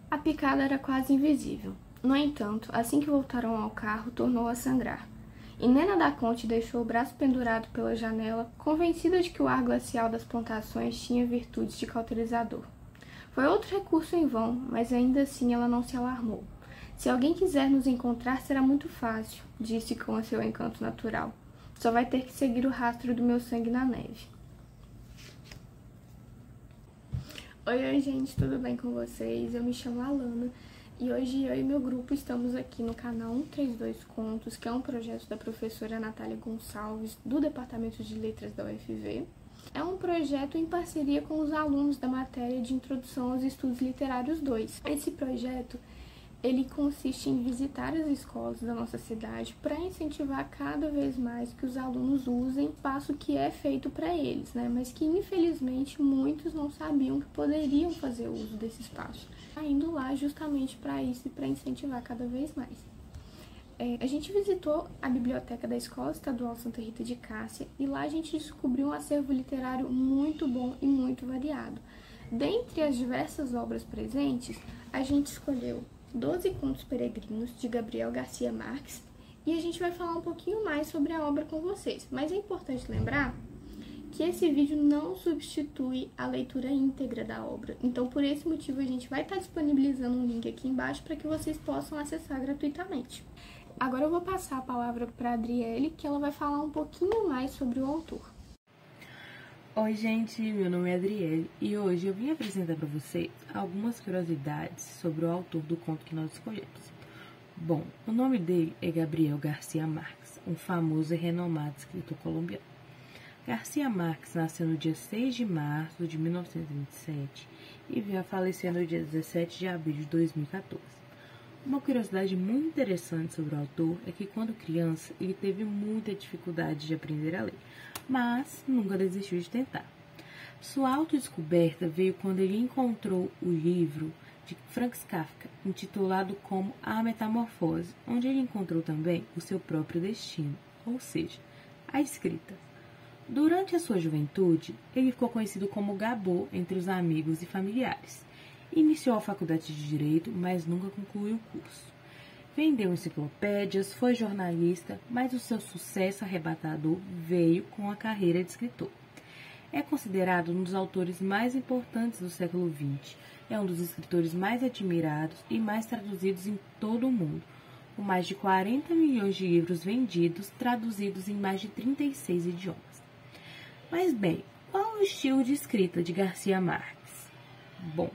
A picada era quase invisível. No entanto, assim que voltaram ao carro, tornou a sangrar. E Nena da Conte deixou o braço pendurado pela janela, convencida de que o ar glacial das plantações tinha virtudes de cauterizador. Foi outro recurso em vão, mas ainda assim ela não se alarmou. Se alguém quiser nos encontrar, será muito fácil, disse com seu encanto natural. Só vai ter que seguir o rastro do meu sangue na neve. Oi, gente, tudo bem com vocês? Eu me chamo Alana e hoje eu e meu grupo estamos aqui no canal 132 Contos, que é um projeto da professora Natália Gonçalves, do Departamento de Letras da UFV. É um projeto em parceria com os alunos da matéria de Introdução aos Estudos Literários 2. Esse projeto ele consiste em visitar as escolas da nossa cidade para incentivar cada vez mais que os alunos usem o espaço que é feito para eles, né? Mas que infelizmente muitos não sabiam que poderiam fazer uso desse espaço. Tá indo lá justamente para isso e para incentivar cada vez mais. A gente visitou a biblioteca da Escola Estadual Santa Rita de Cássia e lá a gente descobriu um acervo literário muito bom e muito variado. Dentre as diversas obras presentes, a gente escolheu 12 Contos Peregrinos, de Gabriel Garcia Marques, e a gente vai falar um pouquinho mais sobre a obra com vocês. Mas é importante lembrar que esse vídeo não substitui a leitura íntegra da obra. Então, por esse motivo, a gente vai estar disponibilizando um link aqui embaixo para que vocês possam acessar gratuitamente. Agora eu vou passar a palavra para a Adriele, que ela vai falar um pouquinho mais sobre o autor. Oi, gente, meu nome é Adriele e hoje eu vim apresentar para vocês algumas curiosidades sobre o autor do conto que nós escolhemos. Bom, o nome dele é Gabriel Garcia Marques, um famoso e renomado escritor colombiano. Garcia Marques nasceu no dia 6 de março de 1927 e veio a falecer no dia 17 de abril de 2014. Uma curiosidade muito interessante sobre o autor é que, quando criança, ele teve muita dificuldade de aprender a ler, mas nunca desistiu de tentar. Sua autodescoberta veio quando ele encontrou o livro de Franz Kafka, intitulado como A Metamorfose, onde ele encontrou também o seu próprio destino, ou seja, a escrita. Durante a sua juventude, ele ficou conhecido como Gabô entre os amigos e familiares. Iniciou a faculdade de Direito, mas nunca concluiu o curso. Vendeu enciclopédias, foi jornalista, mas o seu sucesso arrebatador veio com a carreira de escritor. É considerado um dos autores mais importantes do século XX. É um dos escritores mais admirados e mais traduzidos em todo o mundo, com mais de 40 milhões de livros vendidos, traduzidos em mais de 36 idiomas. Mas bem, qual é o estilo de escrita de Garcia Marques? Bom,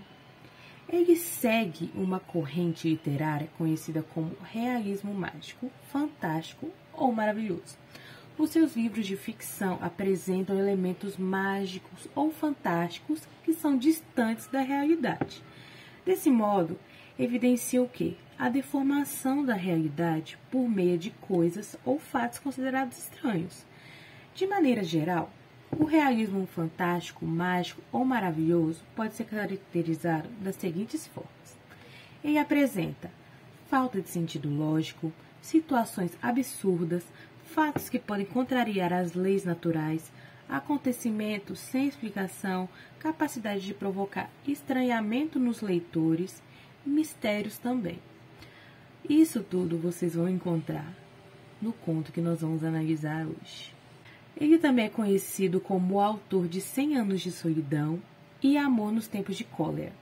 ele segue uma corrente literária conhecida como realismo mágico, fantástico ou maravilhoso. Os seus livros de ficção apresentam elementos mágicos ou fantásticos que são distantes da realidade. Desse modo, evidencia o quê? A deformação da realidade por meio de coisas ou fatos considerados estranhos. De maneira geral, o realismo fantástico, mágico ou maravilhoso pode ser caracterizado das seguintes formas. Ele apresenta falta de sentido lógico, situações absurdas, fatos que podem contrariar as leis naturais, acontecimentos sem explicação, capacidade de provocar estranhamento nos leitores e mistérios também. Isso tudo vocês vão encontrar no conto que nós vamos analisar hoje. Ele também é conhecido como o autor de 100 Anos de Solidão e Amor nos Tempos de Cólera.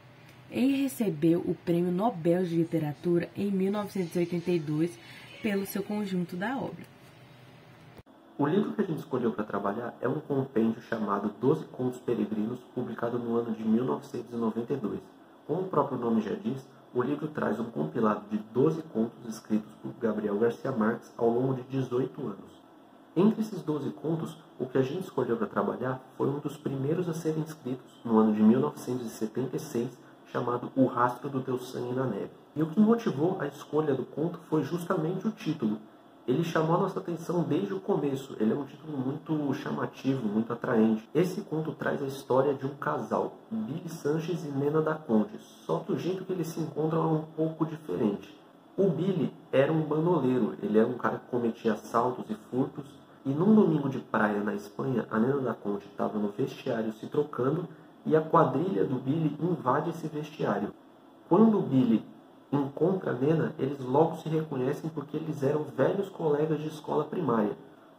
Ele recebeu o Prêmio Nobel de Literatura em 1982 pelo seu conjunto da obra. O livro que a gente escolheu para trabalhar é um compêndio chamado 12 Contos Peregrinos, publicado no ano de 1992. Como o próprio nome já diz, o livro traz um compilado de 12 contos escritos por Gabriel Garcia Marques ao longo de 18 anos. Entre esses 12 contos, o que a gente escolheu para trabalhar foi um dos primeiros a serem escritos, no ano de 1976, chamado O Rastro do Teu Sangue na Neve. E o que motivou a escolha do conto foi justamente o título. Ele chamou a nossa atenção desde o começo, ele é um título muito chamativo, muito atraente. Esse conto traz a história de um casal, Billy Sanches e Nena da Conte, só que o jeito que eles se encontram é um pouco diferente. O Billy era um bandoleiro, ele era um cara que cometia assaltos e furtos, e num domingo de praia na Espanha, a Nena da Conte estava no vestiário se trocando e a quadrilha do Billy invade esse vestiário. Quando o Billy encontra a Nena, eles logo se reconhecem porque eles eram velhos colegas de escola primária.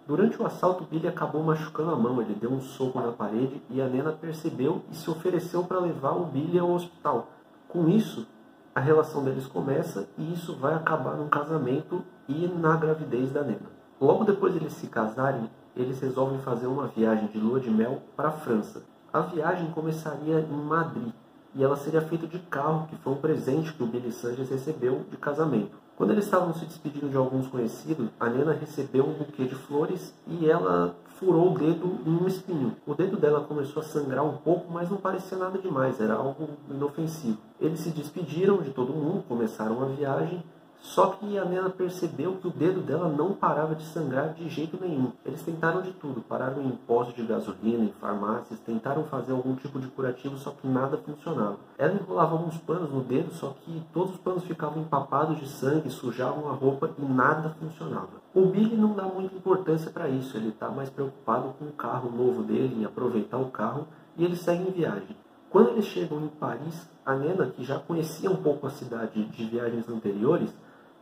Durante o assalto, Billy acabou machucando a mão, ele deu um soco na parede e a Nena percebeu e se ofereceu para levar o Billy ao hospital. Com isso, a relação deles começa e isso vai acabar num casamento e na gravidez da Nena. Logo depois de eles se casarem, eles resolvem fazer uma viagem de lua de mel para a França. A viagem começaria em Madrid e ela seria feita de carro, que foi um presente que o Billy Sanchez recebeu de casamento. Quando eles estavam se despedindo de alguns conhecidos, a Nena recebeu um buquê de flores e ela furou o dedo em um espinho. O dedo dela começou a sangrar um pouco, mas não parecia nada demais, era algo inofensivo. Eles se despediram de todo mundo, começaram a viagem, só que a Nena percebeu que o dedo dela não parava de sangrar de jeito nenhum. Eles tentaram de tudo, pararam em postos de gasolina, em farmácias, tentaram fazer algum tipo de curativo, só que nada funcionava. Ela enrolava alguns panos no dedo, só que todos os panos ficavam empapados de sangue, sujavam a roupa e nada funcionava. O Billy não dá muita importância para isso, ele está mais preocupado com o carro novo dele, em aproveitar o carro, e eles seguem em viagem. Quando eles chegam em Paris, a Nena, que já conhecia um pouco a cidade de viagens anteriores,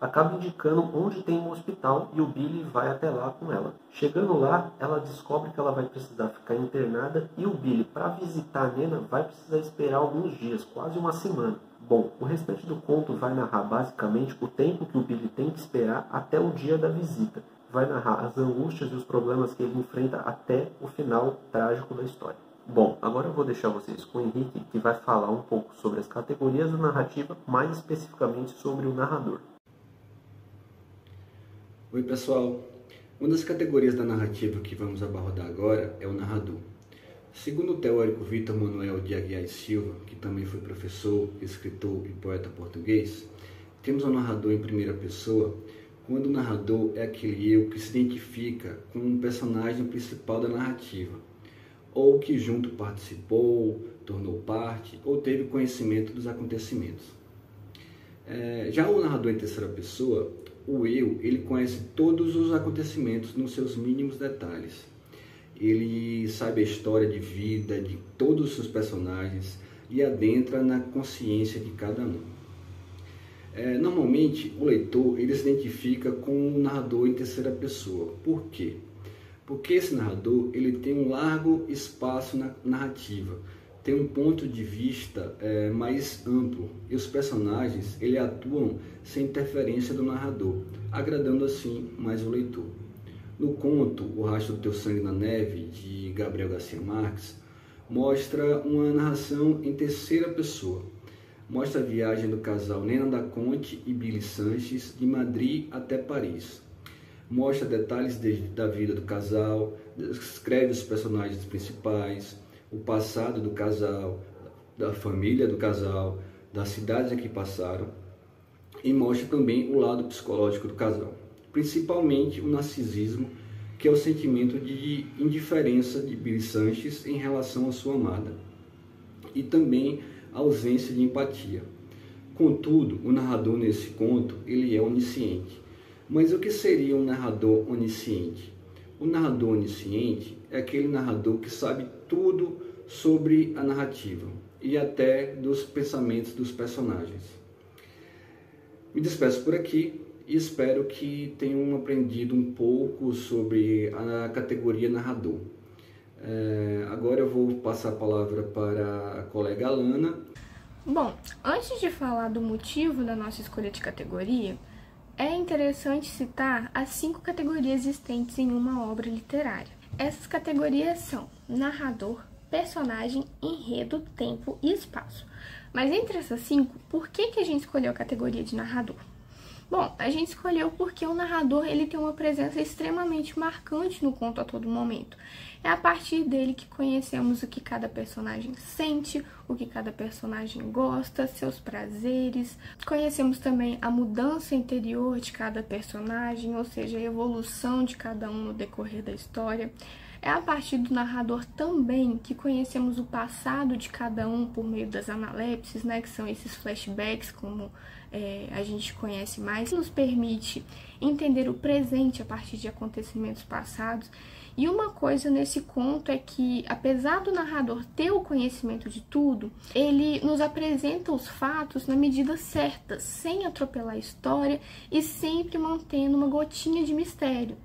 acaba indicando onde tem um hospital e o Billy vai até lá com ela. Chegando lá, ela descobre que ela vai precisar ficar internada e o Billy, para visitar a Nena, vai precisar esperar alguns dias, quase uma semana. Bom, o restante do conto vai narrar basicamente o tempo que o Billy tem que esperar até o dia da visita. Vai narrar as angústias e os problemas que ele enfrenta até o final trágico da história. Bom, agora eu vou deixar vocês com o Henrique, que vai falar um pouco sobre as categorias da narrativa, mais especificamente sobre o narrador. Oi pessoal, uma das categorias da narrativa que vamos abordar agora é o narrador. Segundo o teórico Vítor Manuel de Aguiar e Silva, que também foi professor, escritor e poeta português, temos um narrador em primeira pessoa quando o narrador é aquele eu que se identifica com um personagem principal da narrativa, ou que junto participou, tornou parte ou teve conhecimento dos acontecimentos. Já o narrador em terceira pessoa, o eu, ele conhece todos os acontecimentos nos seus mínimos detalhes. Ele sabe a história de vida de todos os seus personagens e adentra na consciência de cada um. Normalmente, o leitor ele se identifica com o narrador em terceira pessoa. Por quê? Porque esse narrador ele tem um largo espaço na narrativa, tem um ponto de vista mais amplo e os personagens ele atuam sem interferência do narrador, agradando assim mais o leitor. No conto O Rastro do Teu Sangue na Neve, de Gabriel Garcia Marques, mostra uma narração em terceira pessoa. Mostra a viagem do casal Nena da Conte e Billy Sanchez de Madrid até Paris. Mostra detalhes da vida do casal, descreve os personagens principais, o passado do casal, da família do casal, das cidades em que passaram, e mostra também o lado psicológico do casal, principalmente o narcisismo, que é o sentimento de indiferença de Billy Sanchez em relação à sua amada, e também a ausência de empatia. Contudo, o narrador nesse conto ele é onisciente. Mas o que seria um narrador onisciente? O narrador onisciente é aquele narrador que sabe tudo sobre a narrativa e até dos pensamentos dos personagens. Me despeço por aqui e espero que tenham aprendido um pouco sobre a categoria narrador. Agora eu vou passar a palavra para a colega Alana. Bom, antes de falar do motivo da nossa escolha de categoria, é interessante citar as 5 categorias existentes em uma obra literária. Essas categorias são narrador, personagem, enredo, tempo e espaço. Mas entre essas 5, por que a gente escolheu a categoria de narrador? Bom, a gente escolheu porque o narrador ele tem uma presença extremamente marcante no conto a todo momento. É a partir dele que conhecemos o que cada personagem sente, o que cada personagem gosta, seus prazeres. Conhecemos também a mudança interior de cada personagem, ou seja, a evolução de cada um no decorrer da história. É a partir do narrador também que conhecemos o passado de cada um por meio das analepses, né, que são esses flashbacks, como a gente conhece mais, que nos permite entender o presente a partir de acontecimentos passados. E uma coisa nesse conto é que, apesar do narrador ter o conhecimento de tudo, ele nos apresenta os fatos na medida certa, sem atropelar a história e sempre mantendo uma gotinha de mistério.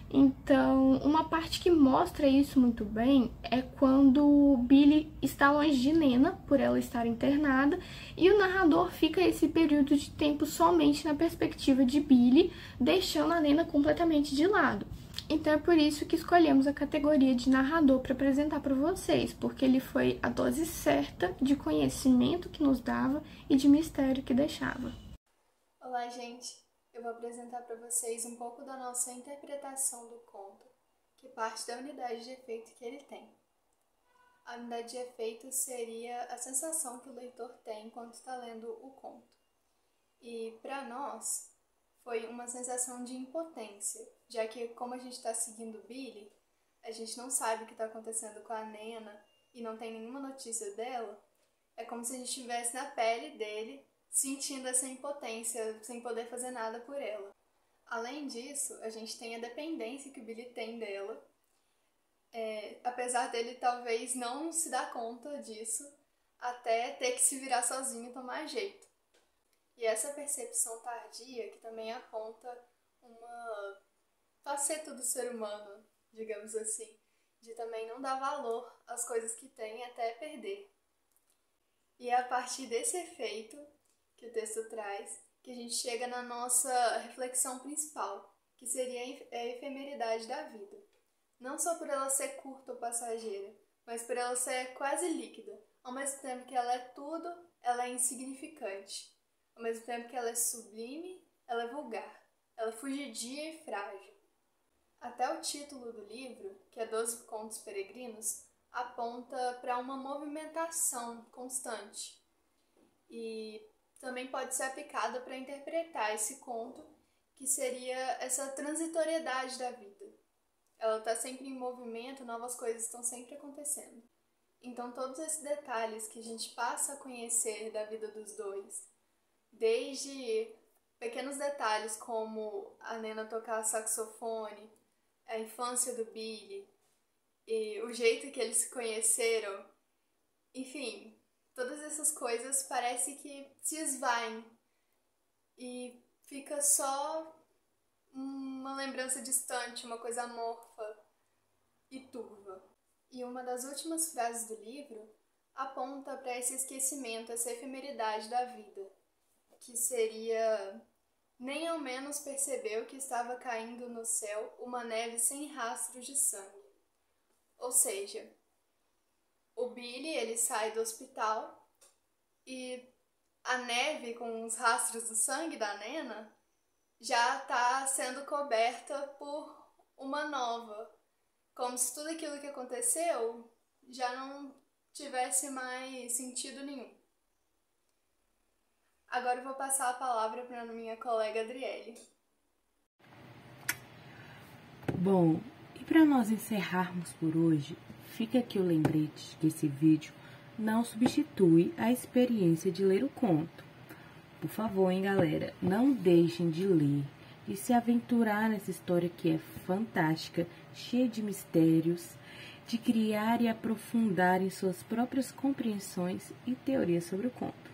Então, uma parte que mostra isso muito bem é quando Billy está longe de Nena, por ela estar internada, e o narrador fica esse período de tempo somente na perspectiva de Billy, deixando a Nena completamente de lado. Então é por isso que escolhemos a categoria de narrador para apresentar para vocês, porque ele foi a dose certa de conhecimento que nos dava e de mistério que deixava. Olá, gente! Eu vou apresentar para vocês um pouco da nossa interpretação do conto, que parte da unidade de efeito que ele tem. A unidade de efeito seria a sensação que o leitor tem enquanto está lendo o conto. E, para nós, foi uma sensação de impotência, já que, como a gente está seguindo Billy, a gente não sabe o que está acontecendo com a Nena e não tem nenhuma notícia dela. É como se a gente estivesse na pele dele, sentindo essa impotência, sem poder fazer nada por ela. Além disso, a gente tem a dependência que o Billy tem dela, apesar dele talvez não se dar conta disso, até ter que se virar sozinho e tomar jeito. E essa percepção tardia, que também aponta uma faceta do ser humano, digamos assim, de também não dar valor às coisas que tem até perder. E é a partir desse efeito que o texto traz, que a gente chega na nossa reflexão principal, que seria a efemeridade da vida. Não só por ela ser curta ou passageira, mas por ela ser quase líquida. Ao mesmo tempo que ela é tudo, ela é insignificante. Ao mesmo tempo que ela é sublime, ela é vulgar. Ela é fugidia e frágil. Até o título do livro, que é 12 Contos Peregrinos, aponta para uma movimentação constante. E também pode ser aplicada para interpretar esse conto, que seria essa transitoriedade da vida. Ela está sempre em movimento, novas coisas estão sempre acontecendo. Então todos esses detalhes que a gente passa a conhecer da vida dos dois, desde pequenos detalhes como a Nena tocar saxofone, a infância do Billy, e o jeito que eles se conheceram, enfim, todas essas coisas parece que se esvaem e fica só uma lembrança distante, uma coisa amorfa e turva. E uma das últimas frases do livro aponta para esse esquecimento, essa efemeridade da vida, que seria: nem ao menos percebeu que estava caindo no céu uma neve sem rastros de sangue. Ou seja, o Billy, ele sai do hospital e a neve com os rastros do sangue da Nena já está sendo coberta por uma nova, como se tudo aquilo que aconteceu já não tivesse mais sentido nenhum. Agora eu vou passar a palavra para a minha colega Adriele. Bom, e para nós encerrarmos por hoje, fica aqui o lembrete que esse vídeo não substitui a experiência de ler o conto. Por favor, hein, galera, não deixem de ler e se aventurar nessa história que é fantástica, cheia de mistérios, de criar e aprofundar em suas próprias compreensões e teorias sobre o conto.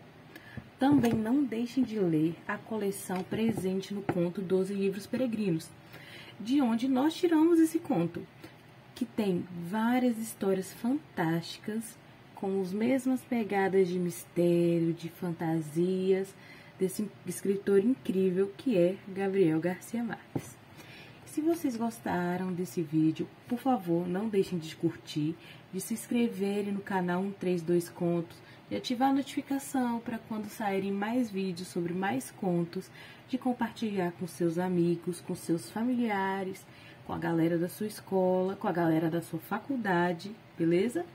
Também não deixem de ler a coleção presente no conto 12 Livros Peregrinos, de onde nós tiramos esse conto, que tem várias histórias fantásticas, com as mesmas pegadas de mistério, de fantasias, desse escritor incrível que é Gabriel Garcia Marques. Se vocês gostaram desse vídeo, por favor, não deixem de curtir, de se inscreverem no canal 132 Contos, de ativar a notificação para quando saírem mais vídeos sobre mais contos, de compartilhar com seus amigos, com seus familiares, com a galera da sua escola, com a galera da sua faculdade, beleza?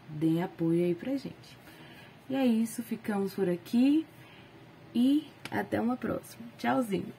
Deem apoio aí pra gente. E é isso, ficamos por aqui. E até uma próxima. Tchauzinho!